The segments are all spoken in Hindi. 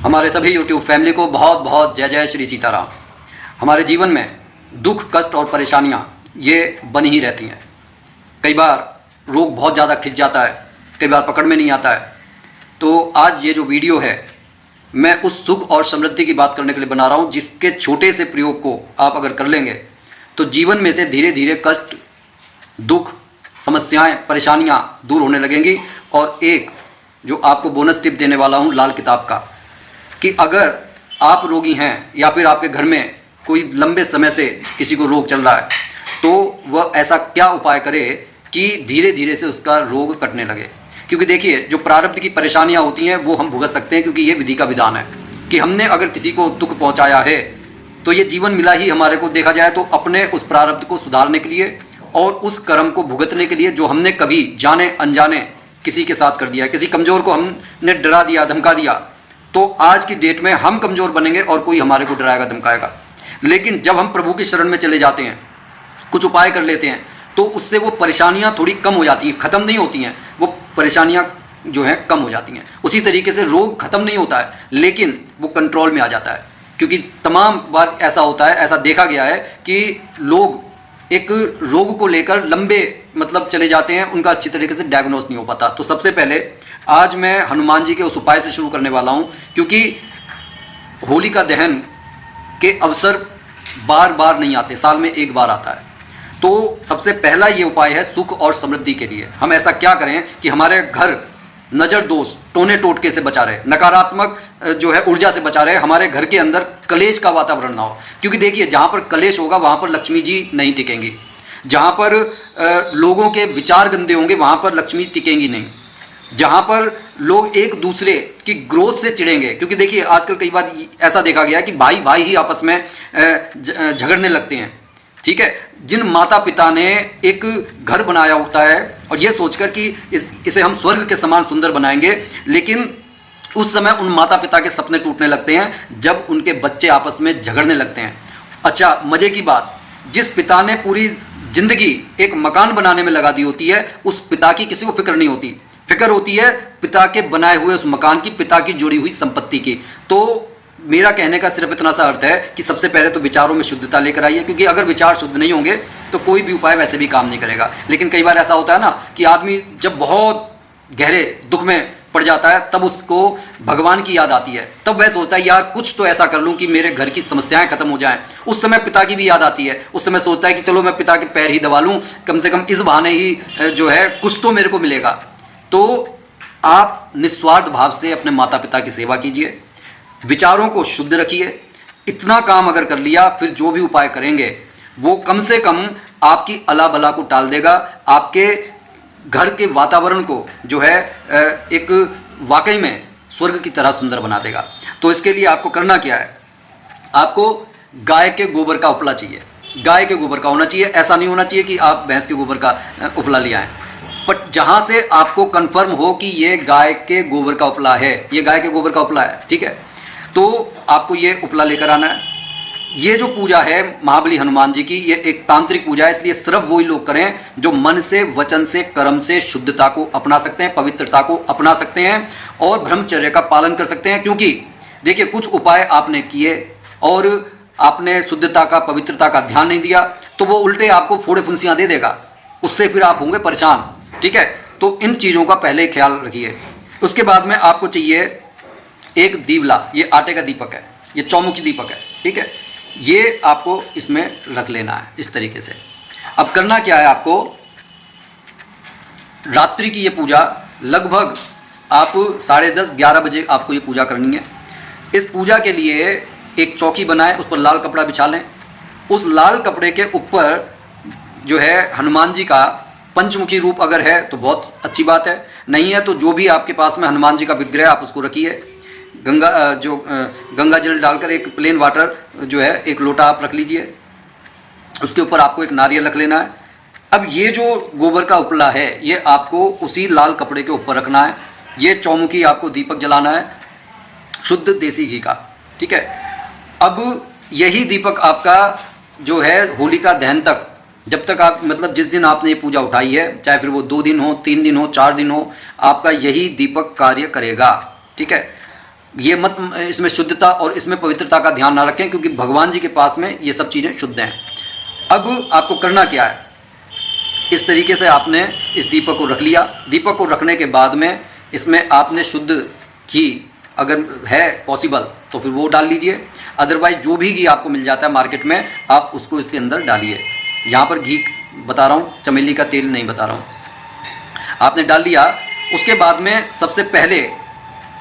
हमारे सभी YouTube फैमिली को बहुत बहुत जय जय श्री सीताराम। हमारे जीवन में दुख, कष्ट और परेशानियां ये बनी ही रहती हैं। कई बार रोग बहुत ज़्यादा खिंच जाता है, कई बार पकड़ में नहीं आता है। तो आज ये जो वीडियो है मैं उस सुख और समृद्धि की बात करने के लिए बना रहा हूँ, जिसके छोटे से प्रयोग को आप अगर कर लेंगे तो जीवन में से धीरे धीरे कष्ट, दुख, समस्याएं, परेशानियां दूर होने लगेंगी। और एक जो आपको बोनस टिप देने वाला हूं लाल किताब का, कि अगर आप रोगी हैं या फिर आपके घर में कोई लंबे समय से किसी को रोग चल रहा है, तो वह ऐसा क्या उपाय करे कि धीरे धीरे से उसका रोग कटने लगे। क्योंकि देखिए, जो प्रारब्ध की परेशानियां होती हैं वो हम भुगत सकते हैं, क्योंकि ये विधि का विधान है कि हमने अगर किसी को दुख पहुंचाया है तो ये जीवन मिला ही हमारे को, देखा जाए तो अपने उस प्रारब्ध को सुधारने के लिए और उस कर्म को भुगतने के लिए जो हमने कभी जाने अनजाने किसी के साथ कर दिया, किसी कमजोर को हमने डरा दिया, धमका दिया, तो आज की डेट में हम कमजोर बनेंगे और कोई हमारे को डराएगा, धमकाएगा। लेकिन जब हम प्रभु की शरण में चले जाते हैं, कुछ उपाय कर लेते हैं, तो उससे वो परेशानियां थोड़ी कम हो जाती हैं, खत्म नहीं होती हैं, वो परेशानियां जो हैं कम हो जाती हैं। उसी तरीके से रोग खत्म नहीं होता है, लेकिन वो कंट्रोल में आ जाता है। क्योंकि तमाम बार ऐसा होता है, ऐसा देखा गया है कि लोग एक रोग को लेकर लंबे चले जाते हैं, उनका अच्छी तरीके से डायग्नोस नहीं हो पाता। तो सबसे पहले आज मैं हनुमान जी के उस उपाय से शुरू करने वाला हूं, क्योंकि होलिका दहन के अवसर बार बार नहीं आते, साल में एक बार आता है। तो सबसे पहला ये उपाय है सुख और समृद्धि के लिए। हम ऐसा क्या करें कि हमारे घर नजर दोष, टोने टोटके से बचा रहे, नकारात्मक जो है ऊर्जा से बचा रहे, हमारे घर के अंदर कलेश का वातावरण ना हो। क्योंकि देखिए, जहां पर कलेश होगा वहां पर लक्ष्मी जी नहीं टिकेंगी, जहां पर लोगों के विचार गंदे होंगे वहां पर लक्ष्मी टिकेंगी नहीं, जहां पर लोग एक दूसरे की ग्रोथ से चिढ़ेंगे। क्योंकि देखिए, आजकल कई बार ऐसा देखा गया कि भाई भाई ही आपस में झगड़ने लगते हैं। ठीक है, जिन माता पिता ने एक घर बनाया होता है और ये सोचकर कि इसे हम स्वर्ग के समान सुंदर बनाएंगे, लेकिन उस समय उन माता पिता के सपने टूटने लगते हैं जब उनके बच्चे आपस में झगड़ने लगते हैं। अच्छा, मजे की बात, जिस पिता ने पूरी जिंदगी एक मकान बनाने में लगा दी होती है, उस पिता की किसी को फिक्र नहीं होती। फिक्र होती है पिता के बनाए हुए उस मकान की, पिता की जोड़ी हुई संपत्ति की। तो मेरा कहने का सिर्फ इतना सा अर्थ है कि सबसे पहले तो विचारों में शुद्धता लेकर आइए, क्योंकि अगर विचार शुद्ध नहीं होंगे तो कोई भी उपाय वैसे भी काम नहीं करेगा। लेकिन कई बार ऐसा होता है ना कि आदमी जब बहुत गहरे दुख में पड़ जाता है, तब उसको भगवान की याद आती है, तब वह सोचता है यार कुछ तो ऐसा कर लूं कि मेरे घर की समस्याएं खत्म हो जाएं। उस समय पिता की भी याद आती है, उस समय सोचता है कि चलो मैं पिता के पैर ही दबा लूं, कम से कम इस बहाने ही जो है कुछ तो मेरे को मिलेगा। तो आप निस्वार्थ भाव से अपने माता पिता की सेवा कीजिए, विचारों को शुद्ध रखिए। इतना काम अगर कर लिया, फिर जो भी उपाय करेंगे वो कम से कम आपकी अला बला को टाल देगा, आपके घर के वातावरण को जो है एक वाकई में स्वर्ग की तरह सुंदर बना देगा। तो इसके लिए आपको करना क्या है, आपको गाय के गोबर का उपला चाहिए। गाय के गोबर का होना चाहिए, ऐसा नहीं होना चाहिए कि आप भैंस के गोबर का उपला ले आए, बट जहां से आपको कंफर्म हो कि ये गाय के गोबर का उपला है, ये गाय के गोबर का उपला है। ठीक है, तो आपको ये उपला लेकर आना है। ये जो पूजा है महाबली हनुमान जी की, ये एक तांत्रिक पूजा है, इसलिए सिर्फ वही लोग करें जो मन से, वचन से, कर्म से शुद्धता को अपना सकते हैं, पवित्रता को अपना सकते हैं और ब्रह्मचर्य का पालन कर सकते हैं। क्योंकि देखिए, कुछ उपाय आपने किए और आपने शुद्धता का, पवित्रता का ध्यान नहीं दिया, तो वो उल्टे आपको फोड़े फुंसियां दे देगा, उससे फिर आप होंगे परेशान। ठीक है, तो इन चीजों का पहले ख्याल रखिए। उसके बाद में आपको चाहिए एक दीवला, ये आटे का दीपक है, ये चौमुखी दीपक है। ठीक है, ये आपको इसमें रख लेना है इस तरीके से। अब करना क्या है, आपको रात्रि की ये पूजा लगभग आप 10:30-11 बजे आपको ये पूजा करनी है। इस पूजा के लिए एक चौकी बनाएं, उस पर लाल कपड़ा बिछा लें। उस लाल कपड़े के ऊपर जो है हनुमान जी का पंचमुखी रूप अगर है तो बहुत अच्छी बात है, नहीं है तो जो भी आपके पास में हनुमान जी का विग्रह आप उसको रखिए। गंगा जल डालकर एक प्लेन वाटर जो है एक लोटा आप रख लीजिए, उसके ऊपर आपको एक नारियल रख लेना है। अब ये जो गोबर का उपला है ये आपको उसी लाल कपड़े के ऊपर रखना है। ये चौमुखी आपको दीपक जलाना है शुद्ध देसी घी का। ठीक है, अब यही दीपक आपका जो है होलिका दहन तक, जब तक आप जिस दिन आपने ये पूजा उठाई है, चाहे फिर वो 2 दिन हो, 3 दिन हो, 4 दिन हो, आपका यही दीपक कार्य करेगा। ठीक है, ये मत, इसमें शुद्धता और इसमें पवित्रता का ध्यान ना रखें, क्योंकि भगवान जी के पास में ये सब चीज़ें शुद्ध हैं। अब आपको करना क्या है, इस तरीके से आपने इस दीपक को रख लिया। दीपक को रखने के बाद में इसमें आपने शुद्ध घी अगर है पॉसिबल तो फिर वो डाल लीजिए, अदरवाइज जो भी घी आपको मिल जाता है मार्केट में आप उसको इसके अंदर डालिए। यहाँ पर घी बता रहा हूँ, चमेली का तेल नहीं बता रहा हूँ। आपने डाल लिया, उसके बाद में सबसे पहले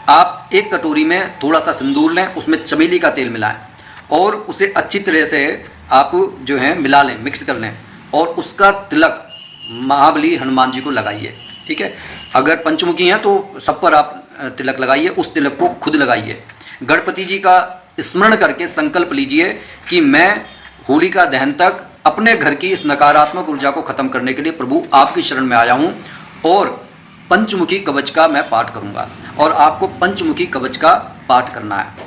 आप एक कटोरी में थोड़ा सा सिंदूर लें, उसमें चमेली का तेल मिलाएं और उसे अच्छी तरह से आप जो है मिला लें, मिक्स कर लें और उसका तिलक महाबली हनुमान जी को लगाइए। ठीक है, अगर पंचमुखी हैं तो सब पर आप तिलक लगाइए, उस तिलक को खुद लगाइए। गणपति जी का स्मरण करके संकल्प लीजिए कि मैं होलिका दहन तक अपने घर की इस नकारात्मक ऊर्जा को खत्म करने के लिए प्रभु आपकी शरण में आया हूँ और पंचमुखी कवच का मैं पाठ करूँगा। और आपको पंचमुखी कवच का पाठ करना है।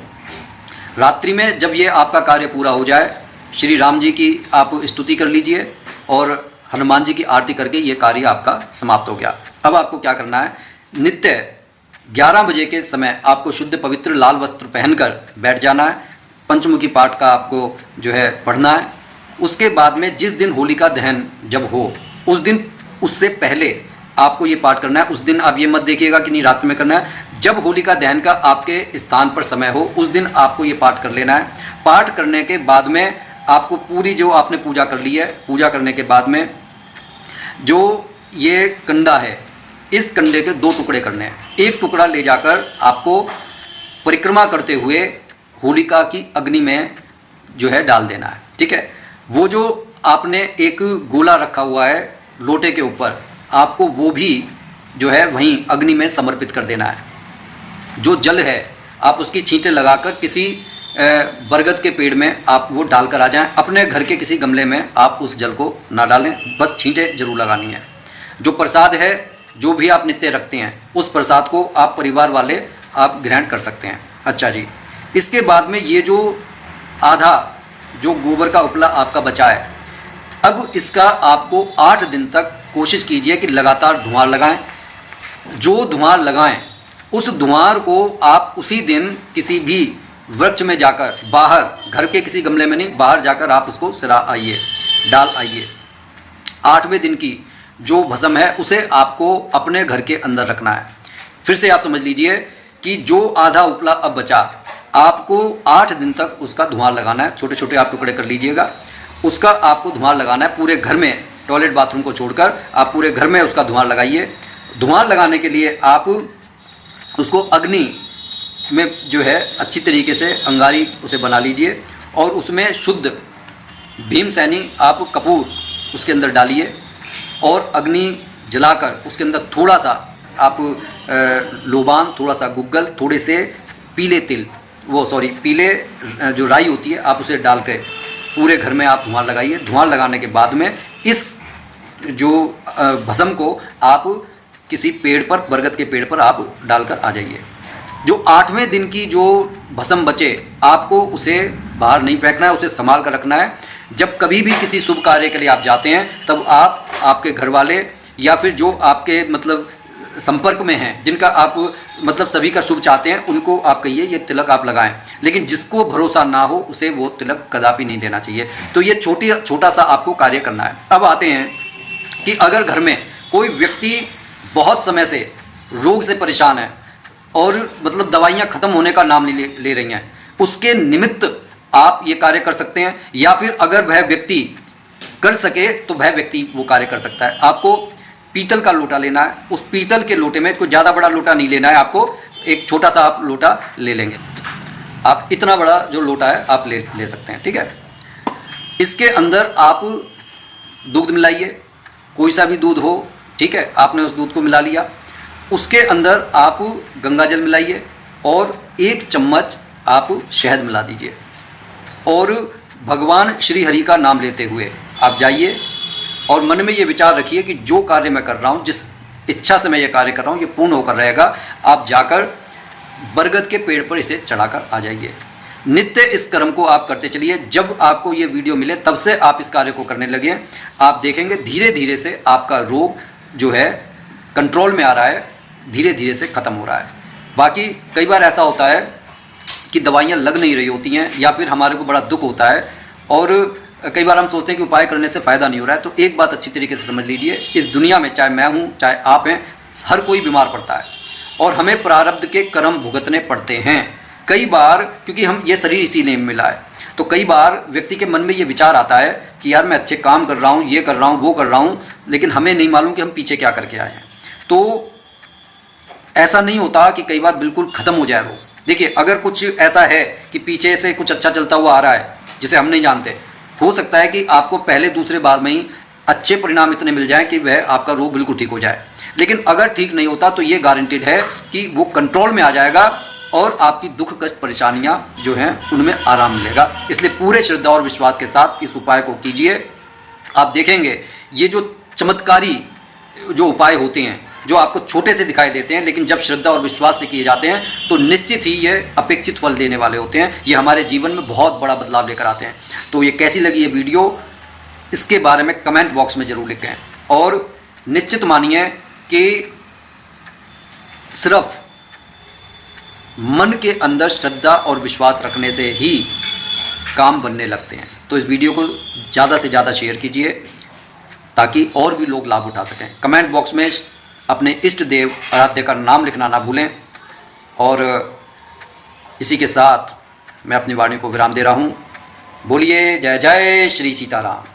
रात्रि में जब ये आपका कार्य पूरा हो जाए, श्री राम जी की आप स्तुति कर लीजिए और हनुमान जी की आरती करके ये कार्य आपका समाप्त हो गया। अब आपको क्या करना है, नित्य 11 बजे के समय आपको शुद्ध पवित्र लाल वस्त्र पहनकर बैठ जाना है। पंचमुखी पाठ का आपको जो है पढ़ना है। उसके बाद में जिस दिन होलिका दहन जब हो उस दिन, उससे पहले आपको ये पाठ करना है। उस दिन आप ये मत देखिएगा कि नहीं रात में करना है, जब होलिका दहन का आपके स्थान पर समय हो उस दिन आपको ये पाठ कर लेना है। पाठ करने के बाद में आपको पूरी जो आपने पूजा कर ली है, पूजा करने के बाद में जो ये कंडा है, इस कंडे के 2 टुकड़े करने हैं। एक टुकड़ा ले जाकर आपको परिक्रमा करते हुए होलिका की अग्नि में जो है डाल देना है। ठीक है, वो जो आपने एक गोला रखा हुआ है लोटे के ऊपर, आपको वो भी जो है वहीं अग्नि में समर्पित कर देना है। जो जल है आप उसकी छींटे लगाकर किसी बरगद के पेड़ में आप वो डालकर आ जाएं। अपने घर के किसी गमले में आप उस जल को ना डालें, बस छींटे जरूर लगानी है। जो प्रसाद है, जो भी आप नित्य रखते हैं, उस प्रसाद को आप परिवार वाले आप ग्रहण कर सकते हैं। अच्छा जी, इसके बाद में ये जो आधा जो गोबर का उपला आपका बचा है, अब इसका आपको 8 दिन तक कोशिश कीजिए कि लगातार धुआं लगाएं। जो धुआं लगाएं उस धुआं को आप उसी दिन किसी भी वृक्ष में जाकर, बाहर घर के किसी गमले में नहीं, बाहर जाकर आप उसको सिरा आइए, डाल आइए। 8वें दिन की जो भस्म है उसे आपको अपने घर के अंदर रखना है। फिर से आप समझ लीजिए कि जो आधा उपला अब बचा, आपको 8 दिन तक उसका धुआं लगाना है। छोटे छोटे आप टुकड़े कर लीजिएगा, उसका आपको धुआं लगाना है पूरे घर में, टॉयलेट बाथरूम को छोड़कर आप पूरे घर में उसका धुआं लगाइए। धुआं लगाने के लिए आप उसको अग्नि में जो है अच्छी तरीके से अंगारी उसे बना लीजिए और उसमें शुद्ध भीमसैनी आप कपूर उसके अंदर डालिए और अग्नि जलाकर उसके अंदर थोड़ा सा आप लोबान, थोड़ा सा गुग्गल, थोड़े से पीले तिल, पीले जो राई होती है, आप उसे डाल के पूरे घर में आप धुआं लगाइए। धुआं लगाने के बाद में इस जो भस्म को आप किसी पेड़ पर, बरगद के पेड़ पर आप डालकर आ जाइए। जो 8वें दिन की जो भस्म बचे, आपको उसे बाहर नहीं फेंकना है, उसे संभाल कर रखना है। जब कभी भी किसी शुभ कार्य के लिए आप जाते हैं तब आप, आपके घर वाले या फिर जो आपके मतलब संपर्क में हैं, जिनका आप मतलब सभी का शुभ चाहते हैं, उनको आप कहिए ये तिलक आप लगाएं। लेकिन जिसको भरोसा ना हो उसे वो तिलक कदापि नहीं देना चाहिए। तो ये छोटा सा आपको कार्य करना है। अब आते हैं कि अगर घर में कोई व्यक्ति बहुत समय से रोग से परेशान है और मतलब दवाइयाँ खत्म होने का नाम ले रही हैं, उसके निमित्त आप ये कार्य कर सकते हैं। या फिर अगर वह व्यक्ति कर सके तो वह व्यक्ति वो कार्य कर सकता है। आपको पीतल का लोटा लेना है। उस पीतल के लोटे में कोई ज़्यादा बड़ा लोटा नहीं लेना है, आपको एक छोटा सा आप लोटा ले लेंगे। आप इतना बड़ा जो लोटा है आप ले सकते हैं। ठीक है, इसके अंदर आप दूध मिलाइए, कोई सा भी दूध हो। ठीक है, आपने उस दूध को मिला लिया, उसके अंदर आप गंगा जल मिलाइए और 1 चम्मच आप शहद मिला दीजिए और भगवान श्री हरि का नाम लेते हुए आप जाइए और मन में ये विचार रखिए कि जो कार्य मैं कर रहा हूँ, जिस इच्छा से मैं ये कार्य कर रहा हूँ, ये पूर्ण होकर रहेगा। आप जाकर बरगद के पेड़ पर इसे चढ़ाकर आ जाइए। नित्य इस कर्म को आप करते चलिए। जब आपको ये वीडियो मिले तब से आप इस कार्य को करने लगे, आप देखेंगे धीरे धीरे से आपका रोग जो है कंट्रोल में आ रहा है, धीरे धीरे से ख़त्म हो रहा है। बाकी कई बार ऐसा होता है कि दवाइयाँ लग नहीं रही होती हैं या फिर हमारे को बड़ा दुख होता है और कई बार हम सोचते हैं कि उपाय करने से फ़ायदा नहीं हो रहा है। तो एक बात अच्छी तरीके से समझ लीजिए, इस दुनिया में चाहे मैं हूँ चाहे आप हैं, हर कोई बीमार पड़ता है और हमें प्रारब्ध के कर्म भुगतने पड़ते हैं। कई बार क्योंकि हम ये शरीर इसीलिए मिला है, तो कई बार व्यक्ति के मन में ये विचार आता है कि यार मैं अच्छे काम कर रहा हूँ, ये कर रहा हूँ, वो कर रहा हूँ, लेकिन हमें नहीं मालूम कि हम पीछे क्या करके आए हैं। तो ऐसा नहीं होता कि कई बार बिल्कुल ख़त्म हो जाए रोग। देखिए, अगर कुछ ऐसा है कि पीछे से कुछ अच्छा चलता हुआ आ रहा है जिसे हम नहीं जानते, हो सकता है कि आपको पहले दूसरे बार में ही अच्छे परिणाम इतने मिल जाएं कि वह आपका रोग बिल्कुल ठीक हो जाए। लेकिन अगर ठीक नहीं होता तो ये गारंटेड है कि वो कंट्रोल में आ जाएगा और आपकी दुख कष्ट परेशानियां जो हैं उनमें आराम मिलेगा। इसलिए पूरे श्रद्धा और विश्वास के साथ इस उपाय को कीजिए। आप देखेंगे ये जो चमत्कारी जो उपाय होते हैं, जो आपको छोटे से दिखाई देते हैं, लेकिन जब श्रद्धा और विश्वास से किए जाते हैं तो निश्चित ही ये अपेक्षित फल देने वाले होते हैं। ये हमारे जीवन में बहुत बड़ा बदलाव लेकर आते हैं। तो ये कैसी लगी ये वीडियो, इसके बारे में कमेंट बॉक्स में ज़रूर लिखें और निश्चित मानिए कि सिर्फ मन के अंदर श्रद्धा और विश्वास रखने से ही काम बनने लगते हैं। तो इस वीडियो को ज़्यादा से ज़्यादा शेयर कीजिए ताकि और भी लोग लाभ उठा सकें। कमेंट बॉक्स में अपने इष्ट देव आराध्य का नाम लिखना ना भूलें। और इसी के साथ मैं अपनी वाणी को विराम दे रहा हूँ। बोलिए जय जय श्री सीताराम।